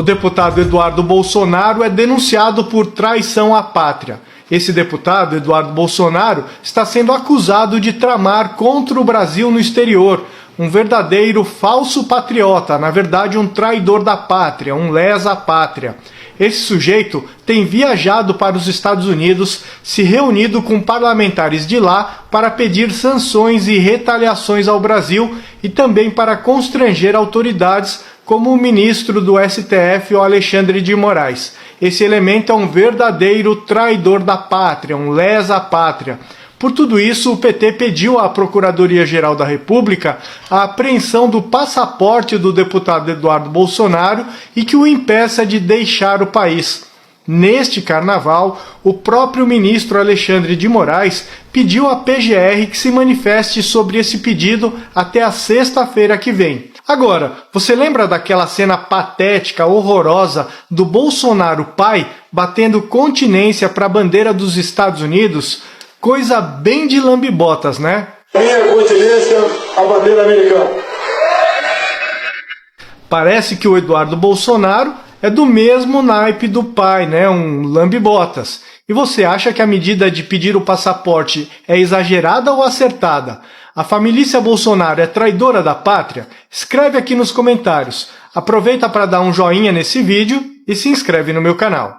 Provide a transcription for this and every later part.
O deputado Eduardo Bolsonaro é denunciado por traição à pátria. Esse deputado, Eduardo Bolsonaro, está sendo acusado de tramar contra o Brasil no exterior. Um verdadeiro falso patriota, na verdade um traidor da pátria, um lesa-pátria. Esse sujeito tem viajado para os Estados Unidos, se reunido com parlamentares de lá para pedir sanções e retaliações ao Brasil e também para constranger autoridades como o ministro do STF, o Alexandre de Moraes. Esse elemento é um verdadeiro traidor da pátria, um lesa-pátria. Por tudo isso, o PT pediu à Procuradoria-Geral da República a apreensão do passaporte do deputado Eduardo Bolsonaro e que o impeça de deixar o país. Neste carnaval, o próprio ministro Alexandre de Moraes pediu à PGR que se manifeste sobre esse pedido até a sexta-feira que vem. Agora, você lembra daquela cena patética, horrorosa, do Bolsonaro pai batendo continência para a bandeira dos Estados Unidos? Coisa bem de lambibotas, né? Minha continência, a bandeira americana. Parece que o Eduardo Bolsonaro é do mesmo naipe do pai, né? Um lambibotas. E você acha que a medida de pedir o passaporte é exagerada ou acertada? A família Bolsonaro é traidora da pátria? Escreve aqui nos comentários. Aproveita para dar um joinha nesse vídeo e se inscreve no meu canal.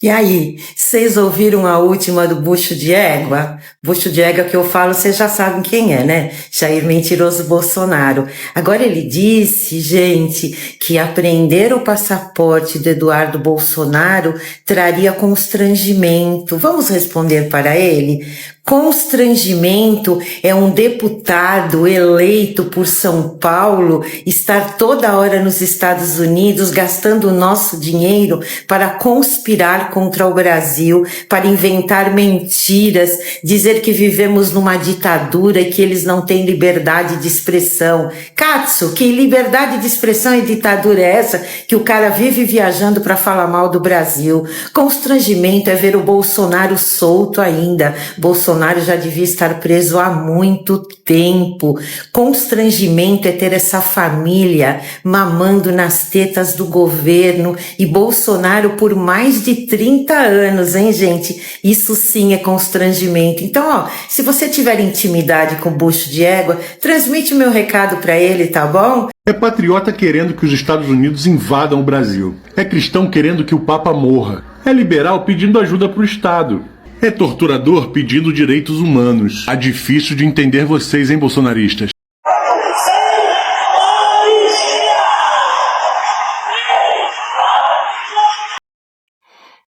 E aí, vocês ouviram a última do Bucho de Égua? Bucho de Égua que eu falo, vocês já sabem quem é, né? Jair Mentiroso Bolsonaro. Agora ele disse, gente, que apreender o passaporte do Eduardo Bolsonaro traria constrangimento. Vamos responder para ele? Constrangimento é um deputado eleito por São Paulo estar toda hora nos Estados Unidos gastando o nosso dinheiro para conspirar contra o Brasil, para inventar mentiras, dizer que vivemos numa ditadura e que eles não têm liberdade de expressão. Katsu, que liberdade de expressão e ditadura é essa que o cara vive viajando para falar mal do Brasil? Constrangimento é ver o Bolsonaro solto ainda. Bolsonaro já devia estar preso há muito tempo. Constrangimento é ter essa família mamando nas tetas do governo e Bolsonaro por mais de 30 anos, hein, gente? Isso sim é constrangimento. Então, ó, se você tiver intimidade com o Bucho de Égua, transmite o meu recado para ele, tá bom? É patriota querendo que os Estados Unidos invadam o Brasil. É cristão querendo que o Papa morra. É liberal pedindo ajuda para o Estado. É torturador pedindo direitos humanos. Tá difícil de entender vocês, hein, bolsonaristas?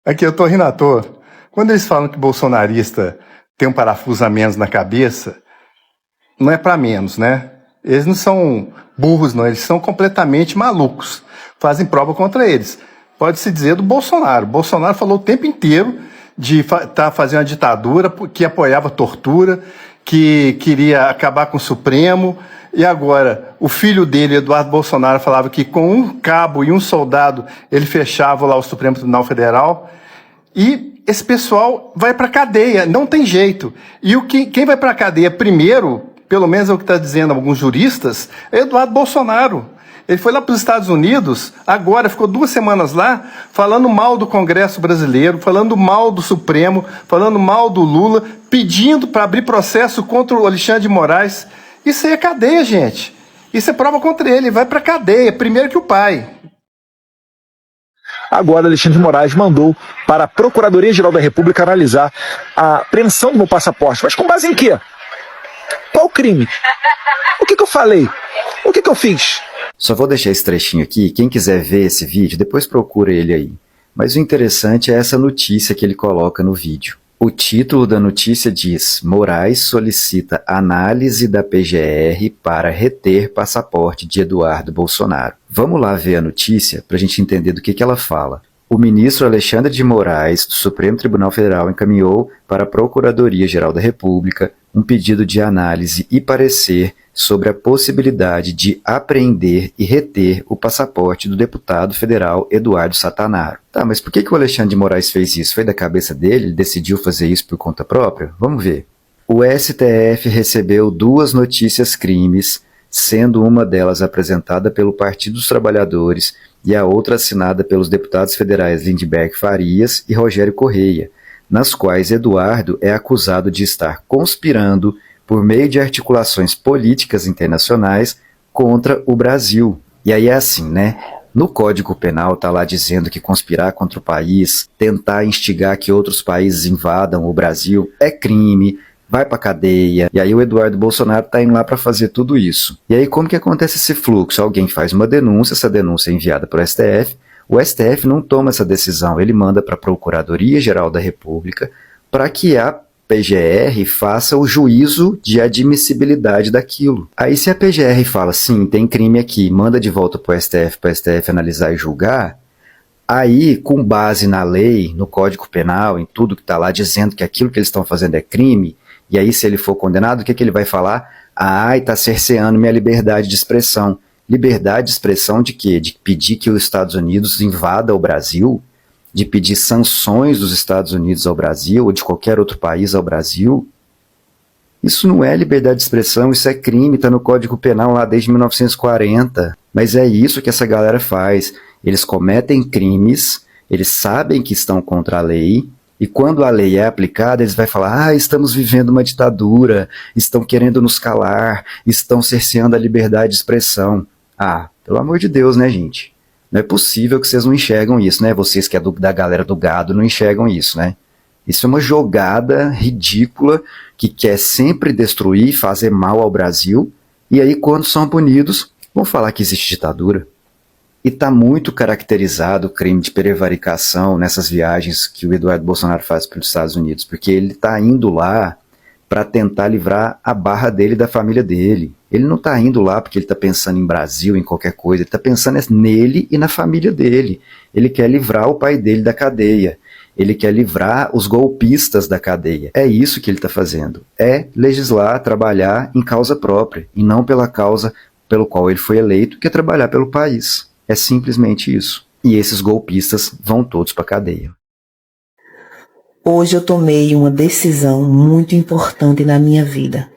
Aqui eu tô rindo à toa. Quando eles falam que bolsonarista tem um parafuso a menos na cabeça, não é pra menos, né? Eles não são burros, não. Eles são completamente malucos. Fazem prova contra eles. Pode-se dizer do Bolsonaro. Bolsonaro falou o tempo inteiro de fazendo uma ditadura, que apoiava tortura, que queria acabar com o Supremo, e agora o filho dele, Eduardo Bolsonaro, falava que com um cabo e um soldado ele fechava lá o Supremo Tribunal Federal, e esse pessoal vai para cadeia, não tem jeito. E quem vai para cadeia primeiro, pelo menos é o que está dizendo alguns juristas, é Eduardo Bolsonaro. Ele foi lá para os Estados Unidos, agora ficou 2 semanas lá, falando mal do Congresso brasileiro, falando mal do Supremo, falando mal do Lula, pedindo para abrir processo contra o Alexandre de Moraes. Isso aí é cadeia, gente. Isso é prova contra ele, vai para cadeia, primeiro que o pai. Agora, Alexandre de Moraes mandou para a Procuradoria-Geral da República analisar a apreensão do meu passaporte. Mas com base em quê? Qual crime? O que eu falei? O que eu fiz? Só vou deixar esse trechinho aqui, quem quiser ver esse vídeo, depois procura ele aí. Mas o interessante é essa notícia que ele coloca no vídeo. O título da notícia diz: Moraes solicita análise da PGR para reter passaporte de Eduardo Bolsonaro. Vamos lá ver a notícia para a gente entender do que ela fala. O ministro Alexandre de Moraes, do Supremo Tribunal Federal, encaminhou para a Procuradoria-Geral da República um pedido de análise e parecer sobre a possibilidade de apreender e reter o passaporte do deputado federal Eduardo Satanaro. Tá, mas por que o Alexandre de Moraes fez isso? Foi da cabeça dele? Ele decidiu fazer isso por conta própria? Vamos ver. O STF recebeu 2 notícias crimes, sendo uma delas apresentada pelo Partido dos Trabalhadores e a outra assinada pelos deputados federais Lindbergh Farias e Rogério Correia, nas quais Eduardo é acusado de estar conspirando por meio de articulações políticas internacionais contra o Brasil. E aí é assim, né? No Código Penal está lá dizendo que conspirar contra o país, tentar instigar que outros países invadam o Brasil é crime, vai para cadeia. E aí o Eduardo Bolsonaro está indo lá para fazer tudo isso. E aí como que acontece esse fluxo? Alguém faz uma denúncia, essa denúncia é enviada para o STF, o STF não toma essa decisão, ele manda para a Procuradoria-Geral da República para que a PGR faça o juízo de admissibilidade daquilo. Aí se a PGR fala, sim, tem crime aqui, manda de volta para o STF analisar e julgar, aí, com base na lei, no Código Penal, em tudo que está lá dizendo que aquilo que eles estão fazendo é crime, e aí se ele for condenado, o que ele vai falar? Ah, está cerceando minha liberdade de expressão. Liberdade de expressão de quê? De pedir que os Estados Unidos invada o Brasil? De pedir sanções dos Estados Unidos ao Brasil ou de qualquer outro país ao Brasil? Isso não é liberdade de expressão, isso é crime, está no Código Penal lá desde 1940. Mas é isso que essa galera faz. Eles cometem crimes, eles sabem que estão contra a lei, e quando a lei é aplicada, eles vão falar, ah, estamos vivendo uma ditadura, estão querendo nos calar, estão cerceando a liberdade de expressão. Ah, pelo amor de Deus, né, gente? Não é possível que vocês não enxergam isso, né? Vocês que é da galera do gado não enxergam isso, né? Isso é uma jogada ridícula que quer sempre destruir e fazer mal ao Brasil, e aí quando são punidos, vão falar que existe ditadura. E está muito caracterizado o crime de prevaricação nessas viagens que o Eduardo Bolsonaro faz para os Estados Unidos, porque ele está indo lá para tentar livrar a barra dele e da família dele. Ele não está indo lá porque ele está pensando em Brasil, em qualquer coisa, ele está pensando nele e na família dele. Ele quer livrar o pai dele da cadeia. Ele quer livrar os golpistas da cadeia. É isso que ele está fazendo. É legislar, trabalhar em causa própria, e não pela causa pelo qual ele foi eleito, que é trabalhar pelo país. É simplesmente isso. E esses golpistas vão todos para a cadeia. Hoje eu tomei uma decisão muito importante na minha vida.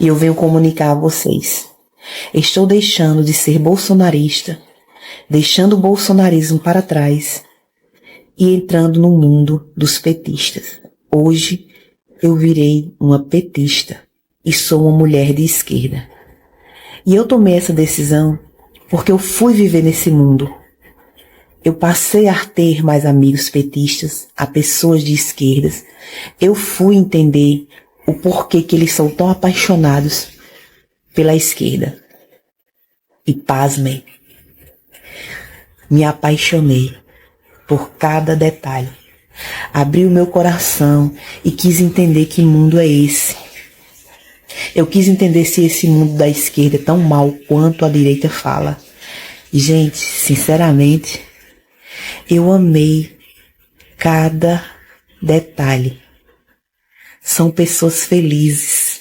E eu venho comunicar a vocês. Estou deixando de ser bolsonarista, deixando o bolsonarismo para trás e entrando no mundo dos petistas. Hoje eu virei uma petista e sou uma mulher de esquerda. E eu tomei essa decisão porque eu fui viver nesse mundo. Eu passei a ter mais amigos petistas, a pessoas de esquerdas. Eu fui entender o porquê que eles são tão apaixonados pela esquerda. E pasmem, me apaixonei por cada detalhe. Abri o meu coração e quis entender que mundo é esse. Eu quis entender se esse mundo da esquerda é tão mal quanto a direita fala. E, gente, sinceramente, eu amei cada detalhe. São pessoas felizes.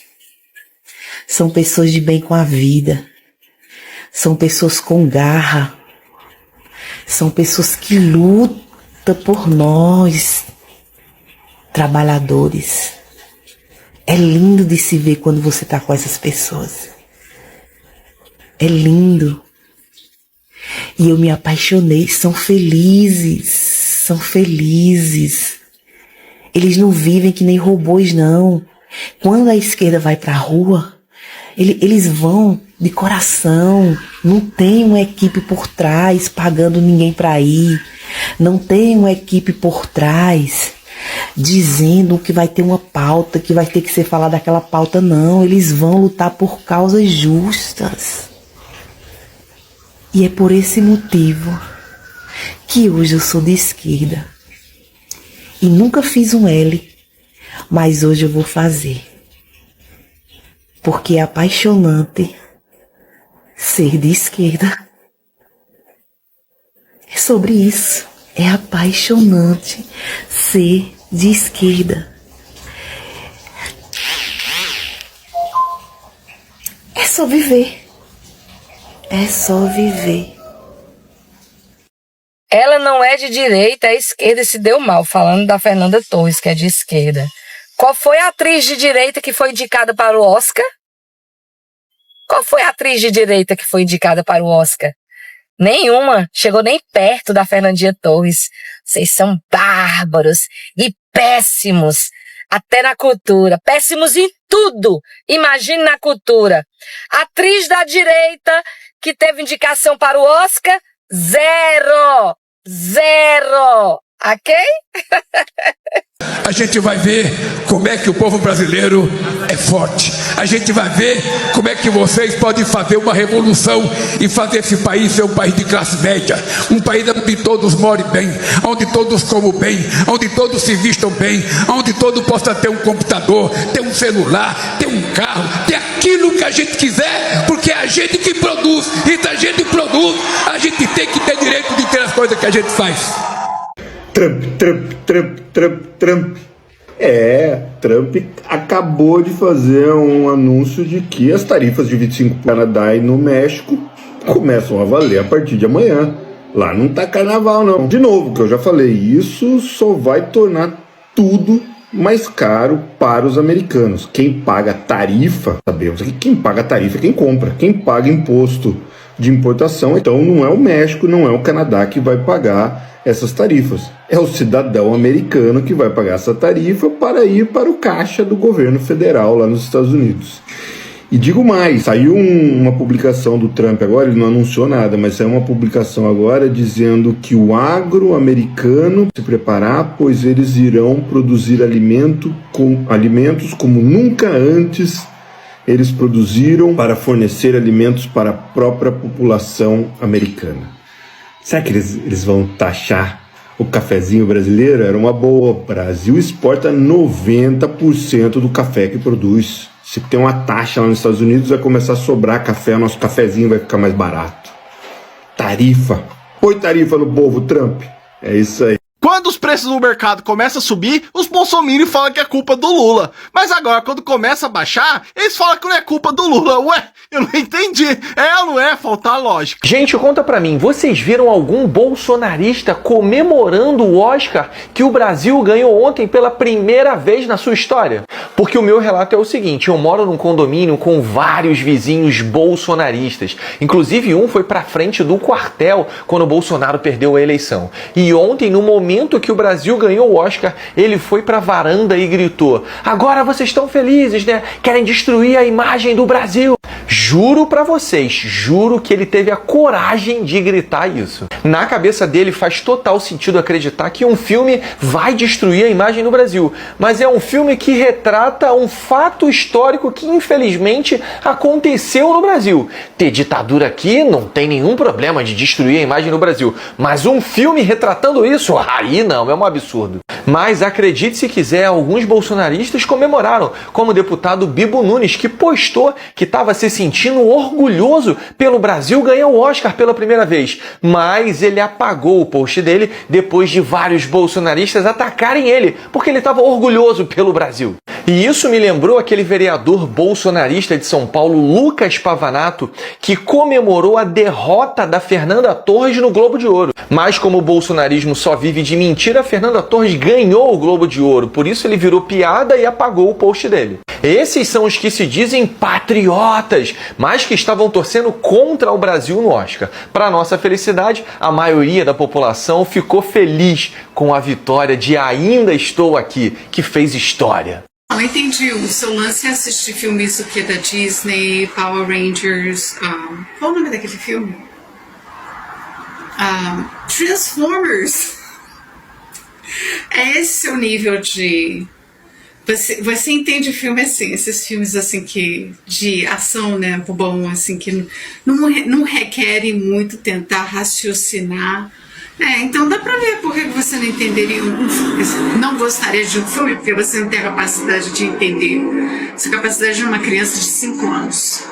São pessoas de bem com a vida. São pessoas com garra. São pessoas que lutam por nós, trabalhadores. É lindo de se ver quando você está com essas pessoas. É lindo. E eu me apaixonei, são felizes, são felizes. Eles não vivem que nem robôs, não. Quando a esquerda vai para a rua, eles vão de coração. Não tem uma equipe por trás pagando ninguém para ir. Não tem uma equipe por trás dizendo que vai ter uma pauta, que vai ter que ser falada daquela pauta. Não, eles vão lutar por causas justas. E é por esse motivo que hoje eu sou de esquerda. E nunca fiz um L, mas hoje eu vou fazer. Porque é apaixonante ser de esquerda. É sobre isso. É apaixonante ser de esquerda. É só viver. É só viver. Ela não é de direita, é esquerda e se deu mal, falando da Fernanda Torres, que é de esquerda. Qual foi a atriz de direita que foi indicada para o Oscar? Qual foi a atriz de direita que foi indicada para o Oscar? Nenhuma chegou nem perto da Fernandinha Torres. Vocês são bárbaros e péssimos, até na cultura, péssimos em tudo. Imagine na cultura. Atriz da direita que teve indicação para o Oscar, 0. 0. Ok? A gente vai ver como é que o povo brasileiro é forte. A gente vai ver como é que vocês podem fazer uma revolução e fazer esse país ser um país de classe média, um país onde todos morem bem, onde todos comam bem, onde todos se vistam bem, onde todos possam ter um computador, ter um celular, ter um carro, ter aquilo que a gente quiser, porque é a gente que produz. E se a gente produz, a gente tem que ter direito de ter as coisas que a gente faz. Trump. Trump acabou de fazer um anúncio de que as tarifas de 25% no Canadá e no México começam a valer a partir de amanhã. Lá não tá carnaval, não. De novo, que eu já falei, isso só vai tornar tudo mais caro para os americanos. Quem paga tarifa, sabemos que quem paga tarifa é quem compra. Quem paga imposto de importação, então não é o México, não é o Canadá que vai pagar essas tarifas. É o cidadão americano que vai pagar essa tarifa para ir para o caixa do governo federal lá nos Estados Unidos. E digo mais, saiu uma publicação do Trump agora, ele não anunciou nada, mas saiu uma publicação agora dizendo que o agro americano se preparar, pois eles irão produzir alimentos como nunca antes eles produziram para fornecer alimentos para a própria população americana. Será que eles vão taxar o cafezinho brasileiro? Era uma boa. O Brasil exporta 90% do café que produz. Se tem uma taxa lá nos Estados Unidos, vai começar a sobrar café, nosso cafezinho vai ficar mais barato. Tarifa. Põe tarifa no povo, Trump. É isso aí. Quando os preços no mercado começam a subir, os bolsominions falam que é culpa do Lula. Mas agora, quando começa a baixar, eles falam que não é culpa do Lula. Ué, eu não entendi. É ou não é? Falta a lógica. Gente, conta pra mim, vocês viram algum bolsonarista comemorando o Oscar que o Brasil ganhou ontem pela primeira vez na sua história? Porque o meu relato é o seguinte, eu moro num condomínio com vários vizinhos bolsonaristas. Inclusive um foi pra frente do quartel quando o Bolsonaro perdeu a eleição. E ontem, no momento que o Brasil ganhou o Oscar, ele foi pra varanda e gritou: agora vocês estão felizes, né? Querem destruir a imagem do Brasil. Juro pra vocês, juro que ele teve a coragem de gritar isso. Na cabeça dele faz total sentido acreditar que um filme vai destruir a imagem do Brasil, mas é um filme que retrata um fato histórico que infelizmente aconteceu no Brasil. Ter ditadura aqui não tem nenhum problema de destruir a imagem do Brasil, mas um filme retratando isso, aí não, é um absurdo. Mas acredite se quiser, alguns bolsonaristas comemoraram, como o deputado Bibo Nunes, que postou que estava se sentindo orgulhoso pelo Brasil ganhar o Oscar pela primeira vez. Mas ele apagou o post dele depois de vários bolsonaristas atacarem ele, porque ele estava orgulhoso pelo Brasil. E isso me lembrou aquele vereador bolsonarista de São Paulo, Lucas Pavanato, que comemorou a derrota da Fernanda Torres no Globo de Ouro. Mas como o bolsonarismo só vive de mentira, a Fernanda Torres ganhou o Globo de Ouro, por isso ele virou piada e apagou o post dele. Esses são os que se dizem patriotas, mas que estavam torcendo contra o Brasil no Oscar. Para nossa felicidade, a maioria da população ficou feliz com a vitória de Ainda Estou Aqui, que fez história. Não entendi, o seu lance é assistir filmes o que da Disney, Power Rangers, qual o nome daquele filme? Transformers. É esse seu nível de... Você entende filme assim, esses filmes assim que de ação, né, bobão, assim, que não requerem muito tentar raciocinar. Então dá pra ver por que você não entenderia não gostaria de um filme, porque você não tem a capacidade de entender. Essa capacidade de uma criança de 5 anos.